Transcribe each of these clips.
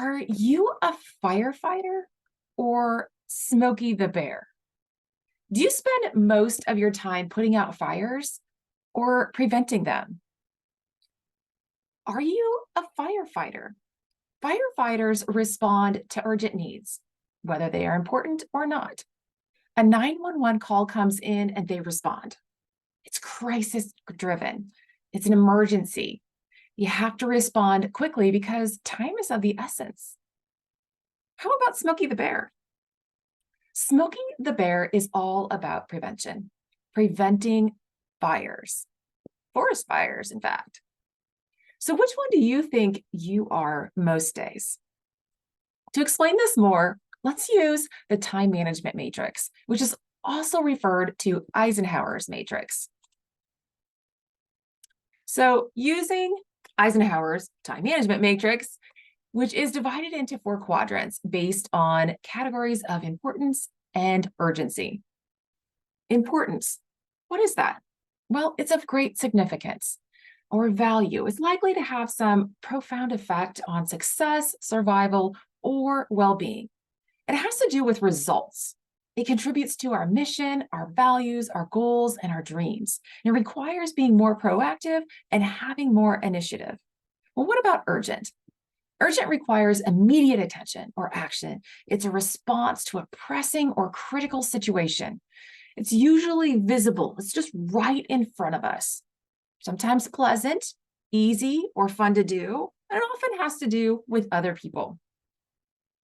Are you a firefighter or Smokey the Bear? Do you spend most of your time putting out fires or preventing them? Are you a firefighter? Firefighters respond to urgent needs, whether they are important or not. A 911 call comes in and they respond. It's crisis driven. It's an emergency. You have to respond quickly because time is of the essence. How about Smokey the Bear? Smokey the Bear is all about prevention, preventing fires, forest fires, in fact. So, which one do you think you are most days? To explain this more, let's use the time management matrix, which is also referred to Eisenhower's matrix. So, using Eisenhower's time management matrix, which is divided into 4 quadrants based on categories of importance and urgency. Importance, what is that? Well, it's of great significance or value. It's likely to have some profound effect on success, survival, or well-being. It has to do with results. It contributes to our mission, our values, our goals, and our dreams. It requires being more proactive and having more initiative. Well, what about urgent? Urgent requires immediate attention or action. It's a response to a pressing or critical situation. It's usually visible. It's just right in front of us. Sometimes pleasant, easy, or fun to do, and it often has to do with other people.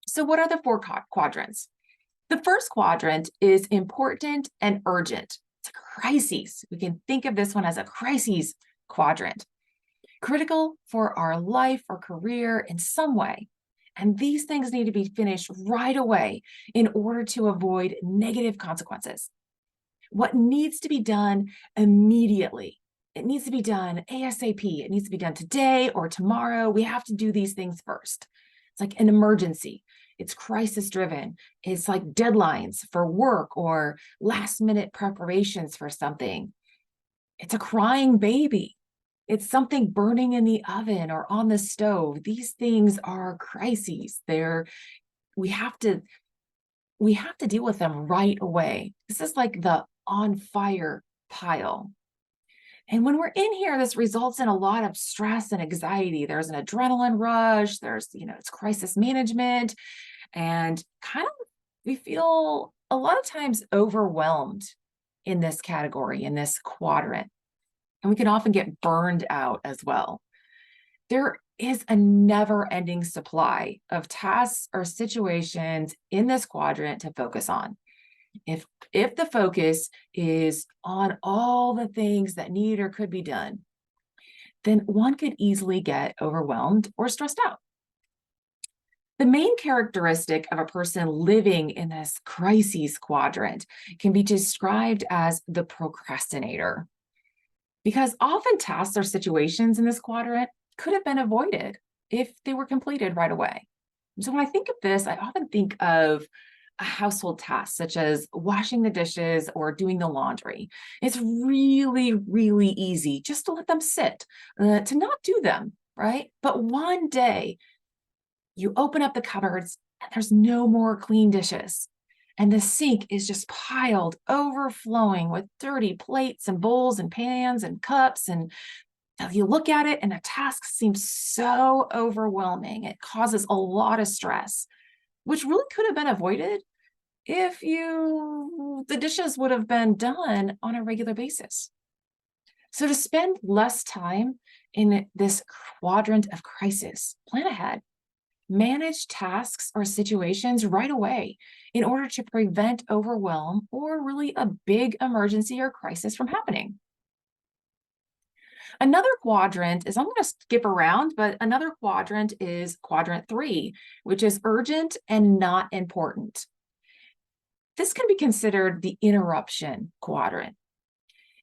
So what are the 4 quadrants? The first quadrant is important and urgent. It's a crisis. We can think of this one as a crises quadrant. Critical for our life or career in some way. And these things need to be finished right away in order to avoid negative consequences. What needs to be done immediately? It needs to be done ASAP. It needs to be done today or tomorrow. We have to do these things first. It's like an emergency. It's crisis driven. It's like deadlines for work or last minute preparations for something. It's a crying baby. It's something burning in the oven or on the stove. These things are crises. We have to deal with them right away. This is like the on fire pile. And when we're in here, this results in a lot of stress and anxiety. There's an adrenaline rush. It's crisis management, and kind of we feel a lot of times overwhelmed in this category, in this quadrant. And we can often get burned out as well. There is a never-ending supply of tasks or situations in this quadrant to focus on. If the focus is on all the things that need or could be done, then one could easily get overwhelmed or stressed out. The main characteristic of a person living in this crises quadrant can be described as the procrastinator, because often tasks or situations in this quadrant could have been avoided if they were completed right away. So when I think of this, I often think of a household task, such as washing the dishes or doing the laundry. It's really, really easy just to let them sit, to not do them, right? But one day, you open up the cupboards and there's no more clean dishes. And the sink is just piled, overflowing with dirty plates and bowls and pans and cups. And you look at it and the task seems so overwhelming. It causes a lot of stress, which really could have been avoided if the dishes would have been done on a regular basis. So to spend less time in this quadrant of crisis, plan ahead. Manage tasks or situations right away in order to prevent overwhelm or really a big emergency or crisis from happening. Another quadrant is, I'm going to skip around, but another quadrant is quadrant 3, which is urgent and not important. This can be considered the interruption quadrant.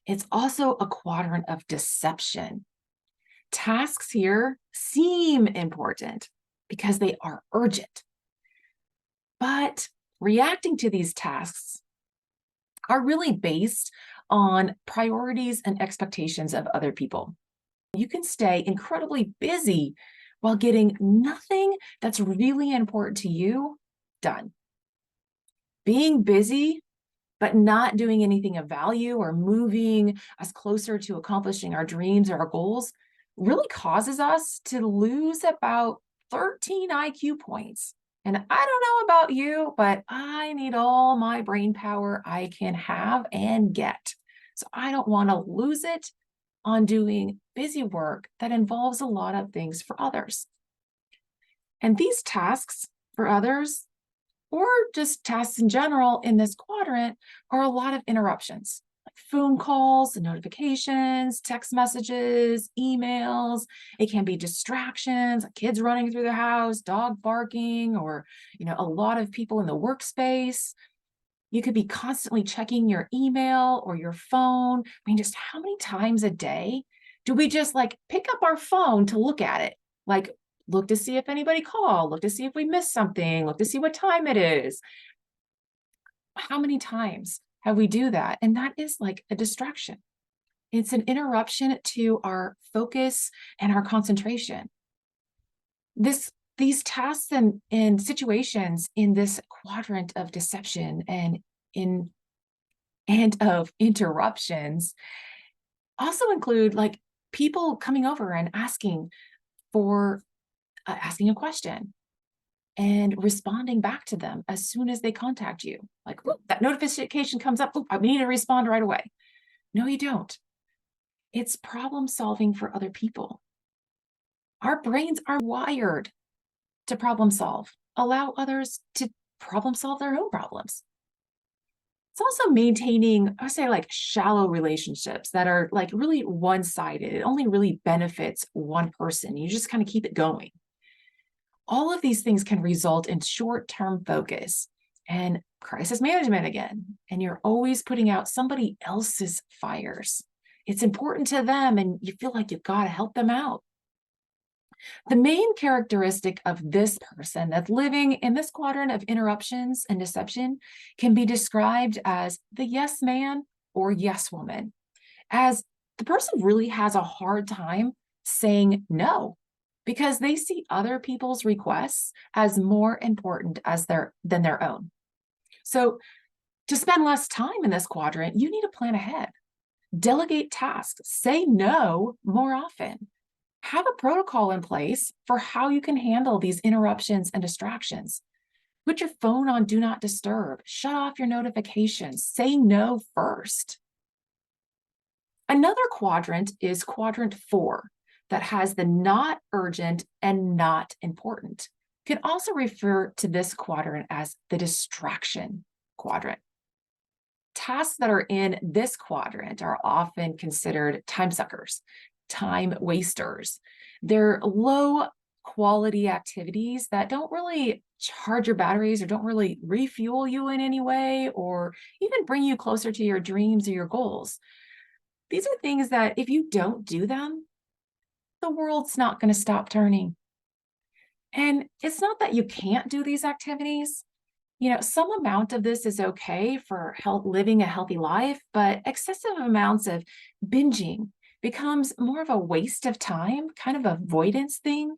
It's also a quadrant of deception. Tasks here seem important because they are urgent. But reacting to these tasks are really based on priorities and expectations of other people. You can stay incredibly busy while getting nothing that's really important to you done. Being busy, but not doing anything of value or moving us closer to accomplishing our dreams or our goals really causes us to lose about 13 IQ points. And I don't know about you, but I need all my brain power I can have and get. So I don't want to lose it on doing busy work that involves a lot of things for others. And these tasks for others, or just tasks in general in this quadrant, are a lot of interruptions, like phone calls, notifications, text messages, emails. It can be distractions, like kids running through the house, dog barking, or a lot of people in the workspace. You could be constantly checking your email or your phone. I mean, just how many times a day do we just pick up our phone to look at it? Like, look to see if anybody called, look to see if we missed something, look to see what time it is. How many times have we do that? And that is like a distraction. It's an interruption to our focus and our concentration. These tasks and situations in this quadrant of deception and of interruptions also include people coming over and asking a question and responding back to them as soon as they contact you. Like, whoop, that notification comes up. We need to respond right away. No, you don't. It's problem solving for other people. Our brains are wired to problem solve, allow others to problem solve their own problems. It's also maintaining, I would say, shallow relationships that are really one-sided. It only really benefits one person. You just kind of keep it going. All of these things can result in short-term focus and crisis management again. And you're always putting out somebody else's fires. It's important to them, and you feel like you've got to help them out. The main characteristic of this person that's living in this quadrant of interruptions and deception can be described as the yes man or yes woman, as the person really has a hard time saying no because they see other people's requests as more important than their own. So to spend less time in this quadrant, you need to plan ahead. Delegate tasks, say no more often. Have a protocol in place for how you can handle these interruptions and distractions. Put your phone on do not disturb. Shut off your notifications. Say no first. Another quadrant is quadrant 4 that has the not urgent and not important. You can also refer to this quadrant as the distraction quadrant. Tasks that are in this quadrant are often considered time suckers, time wasters. They're low quality activities that don't really charge your batteries or don't really refuel you in any way or even bring you closer to your dreams or your goals. These are things that if you don't do them, the world's not going to stop turning. And it's not that you can't do these activities. Some amount of this is okay for living a healthy life, but excessive amounts of binging becomes more of a waste of time, kind of avoidance thing,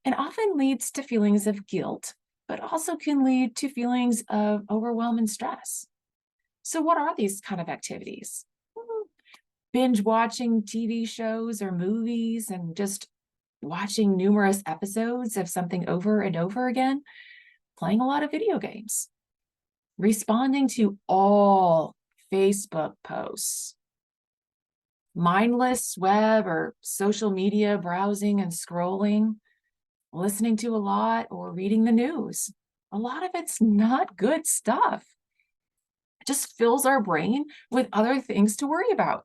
and often leads to feelings of guilt, but also can lead to feelings of overwhelm and stress. So what are these kind of activities? Binge watching TV shows or movies and just watching numerous episodes of something over and over again, playing a lot of video games, responding to all Facebook posts, mindless web or social media browsing and scrolling, listening to a lot or reading the news. A lot of it's not good stuff. It just fills our brain with other things to worry about.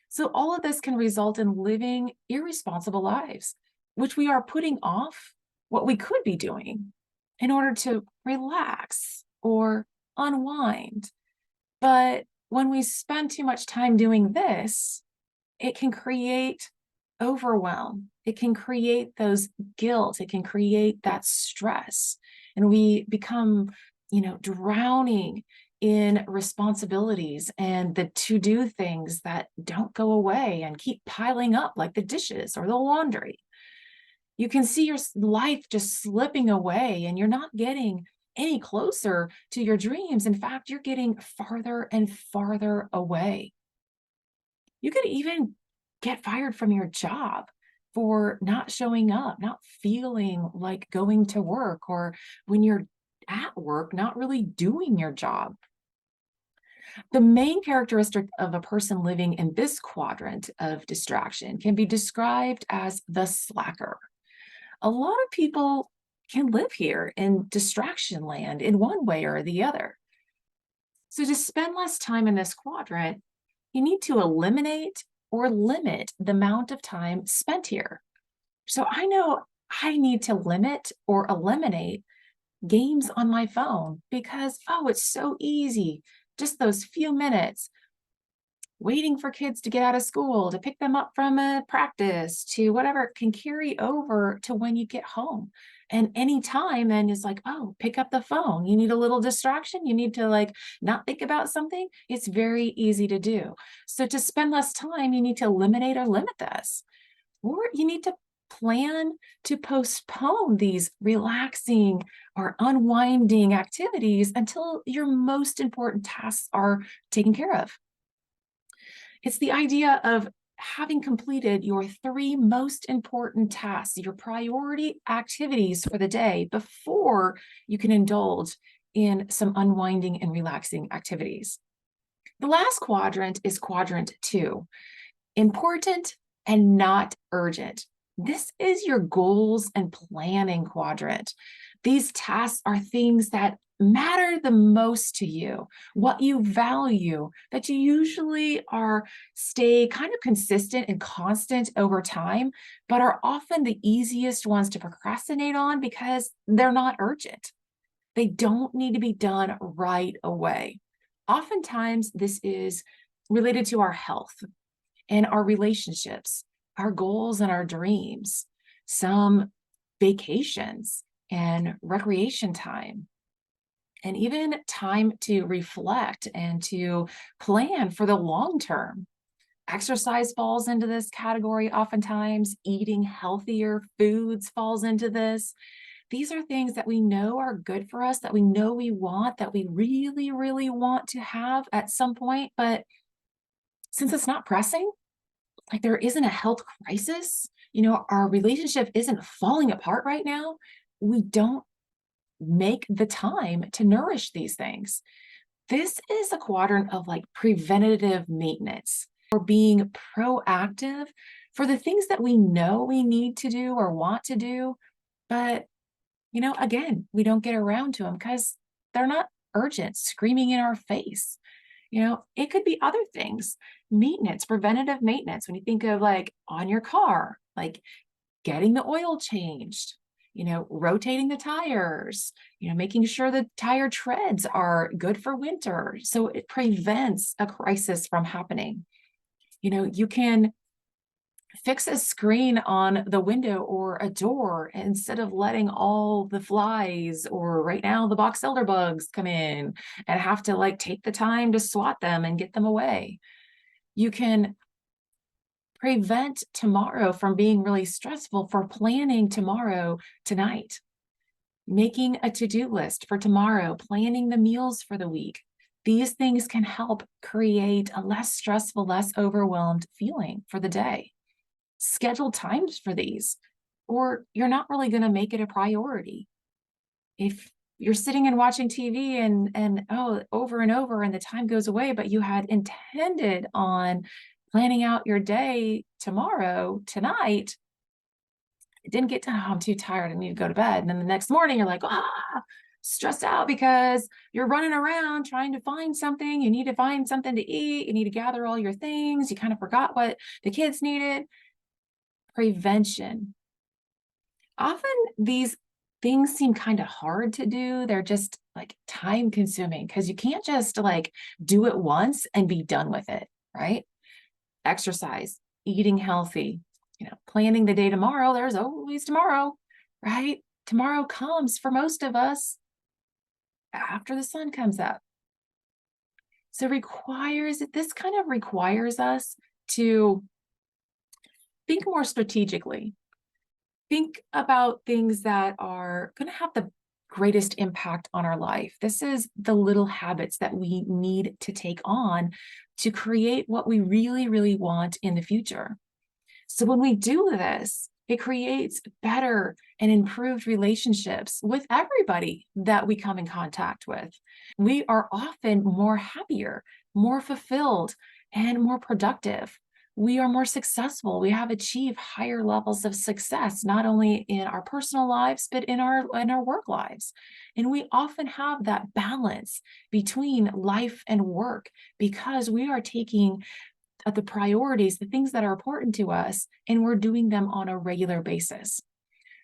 So all of this can result in living irresponsible lives, which we are putting off what we could be doing in order to relax or unwind. But when we spend too much time doing this, it can create overwhelm. It can create those guilt. It can create that stress. And we become, drowning in responsibilities and the to-do things that don't go away and keep piling up like the dishes or the laundry. You can see your life just slipping away and you're not getting any closer to your dreams. In fact, you're getting farther and farther away. You could even get fired from your job for not showing up, not feeling like going to work, or when you're at work, not really doing your job. The main characteristic of a person living in this quadrant of distraction can be described as the slacker. A lot of people can live here in distraction land in one way or the other. So, to spend less time in this quadrant, you need to eliminate or limit the amount of time spent here. So, I know I need to limit or eliminate games on my phone because, oh, it's so easy. Just those few minutes waiting for kids to get out of school, to pick them up from a practice, to whatever can carry over to when you get home. And any time then is like, oh, pick up the phone. You need a little distraction. You need to like not think about something. It's very easy to do. So to spend less time, you need to eliminate or limit this. Or you need to plan to postpone these relaxing or unwinding activities until your most important tasks are taken care of. It's the idea of having completed your three most important tasks, your priority activities for the day before you can indulge in some unwinding and relaxing activities. The last quadrant is quadrant 2, important and not urgent. This is your goals and planning quadrant. These tasks are things that matter the most to you, what you value, that you usually are stay kind of consistent and constant over time, but are often the easiest ones to procrastinate on because they're not urgent. They don't need to be done right away. Oftentimes, this is related to our health and our relationships, our goals and our dreams, some vacations and recreation time, and even time to reflect and to plan for the long term. Exercise falls into this category oftentimes, eating healthier foods falls into this. These are things that we know are good for us, that we know we want, that we really, really want to have at some point. But since it's not pressing, like there isn't a health crisis, our relationship isn't falling apart right now, we don't make the time to nourish these things. This is a quadrant of like preventative maintenance or being proactive for the things that we know we need to do or want to do. But, again, we don't get around to them because they're not urgent, screaming in our face. It could be other things, maintenance, preventative maintenance. When you think of like on your car, like getting the oil changed, rotating the tires, making sure the tire treads are good for winter. So it prevents a crisis from happening. You can fix a screen on the window or a door instead of letting all the flies or right now the box elder bugs come in and have to like take the time to swat them and get them away. You can prevent tomorrow from being really stressful for planning tomorrow tonight, making a to-do list for tomorrow, planning the meals for the week. These things can help create a less stressful, less overwhelmed feeling for the day. Schedule times for these, or you're not really going to make it a priority. If you're sitting and watching TV and over and over and the time goes away, but you had intended on planning out your day tomorrow, tonight, it didn't get done. Oh, I'm too tired. I need to go to bed. And then the next morning you're like, stressed out because you're running around trying to find something. You need to find something to eat. You need to gather all your things. You kind of forgot what the kids needed. Prevention. Often these things seem kind of hard to do. They're just like time consuming because you can't just like do it once and be done with it, right? Exercise, eating healthy, planning the day tomorrow. There's always tomorrow, right? Tomorrow comes for most of us after the sun comes up. So this kind of requires us to think more strategically. Think about things that are going to have the greatest impact on our life. This is the little habits that we need to take on to create what we really, really want in the future. So when we do this, it creates better and improved relationships with everybody that we come in contact with. We are often more happier, more fulfilled, and more productive. We are more successful. We have achieved higher levels of success, not only in our personal lives, but in our work lives. And we often have that balance between life and work because we are taking the priorities, the things that are important to us, and we're doing them on a regular basis.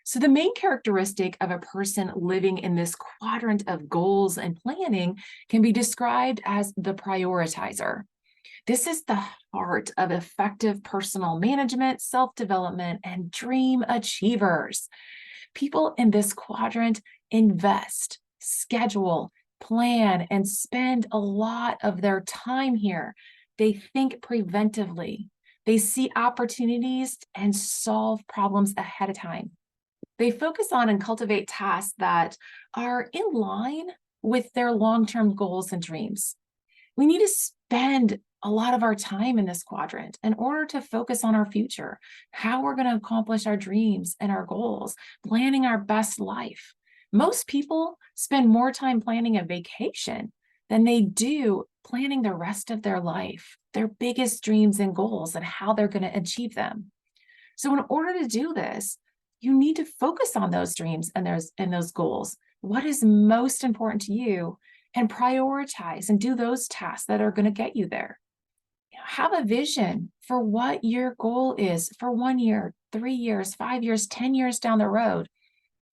So, the main characteristic of a person living in this quadrant of goals and planning can be described as the prioritizer. This is the heart of effective personal management, self development, and dream achievers. People in this quadrant invest, schedule, plan, and spend a lot of their time here. They think preventively. They see opportunities and solve problems ahead of time. They focus on and cultivate tasks that are in line with their long-term goals and dreams. We need to spend a lot of our time in this quadrant in order to focus on our future, how we're going to accomplish our dreams and our goals, planning our best life. Most people spend more time planning a vacation than they do planning the rest of their life, their biggest dreams and goals, and how they're going to achieve them. So, in order to do this, you need to focus on those dreams and those goals. What is most important to you, and prioritize and do those tasks that are going to get you there. Have a vision for what your goal is for 1 year, 3 years, 5 years, 10 years down the road.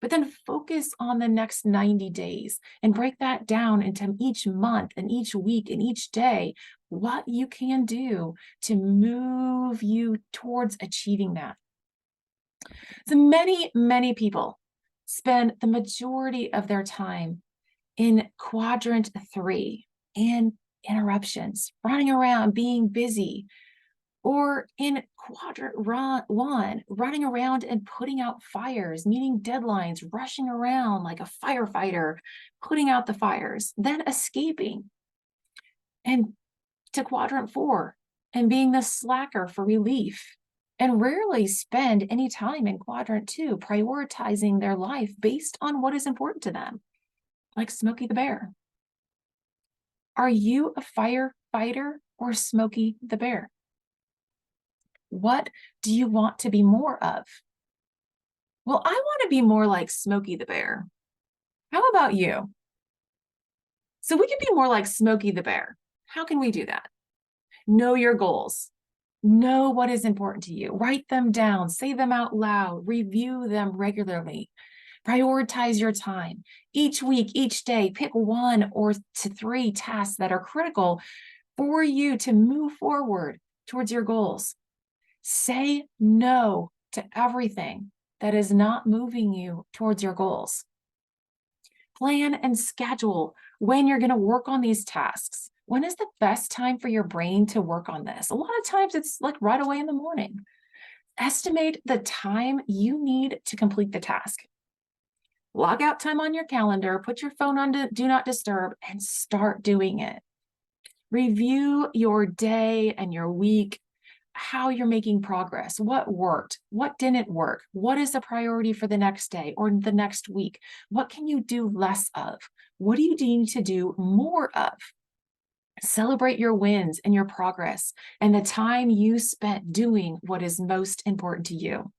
But then focus on the next 90 days and break that down into each month and each week and each day, what you can do to move you towards achieving that. So many people spend the majority of their time in quadrant 3 and interruptions, running around, being busy, or in quadrant 1, running around and putting out fires, meeting deadlines, rushing around like a firefighter, putting out the fires, then escaping and to quadrant 4 and being the slacker for relief, and rarely spend any time in quadrant 2 prioritizing their life based on what is important to them, like Smokey the Bear. Are you a firefighter or Smokey the Bear? What do you want to be more of? Well, I want to be more like Smokey the Bear. How about you? So we can be more like Smokey the Bear. How can we do that? Know your goals. Know what is important to you. Write them down. Say them out loud. Review them regularly. Prioritize your time. Each week, each day, pick 1 or 3 tasks that are critical for you to move forward towards your goals. Say no to everything that is not moving you towards your goals. Plan and schedule when you're going to work on these tasks. When is the best time for your brain to work on this? A lot of times it's like right away in the morning. Estimate the time you need to complete the task. Log out time on your calendar, put your phone on do not disturb, and start doing it. Review your day and your week, how you're making progress, what worked, what didn't work, what is the priority for the next day or the next week, what can you do less of, what do you need to do more of. Celebrate your wins and your progress and the time you spent doing what is most important to you.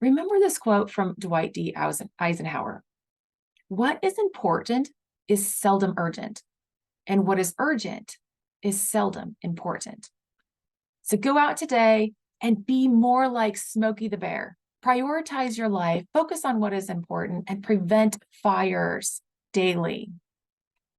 Remember this quote from Dwight D. Eisenhower. What is important is seldom urgent, and what is urgent is seldom important. So go out today and be more like Smokey the Bear. Prioritize your life, focus on what is important, and prevent fires daily.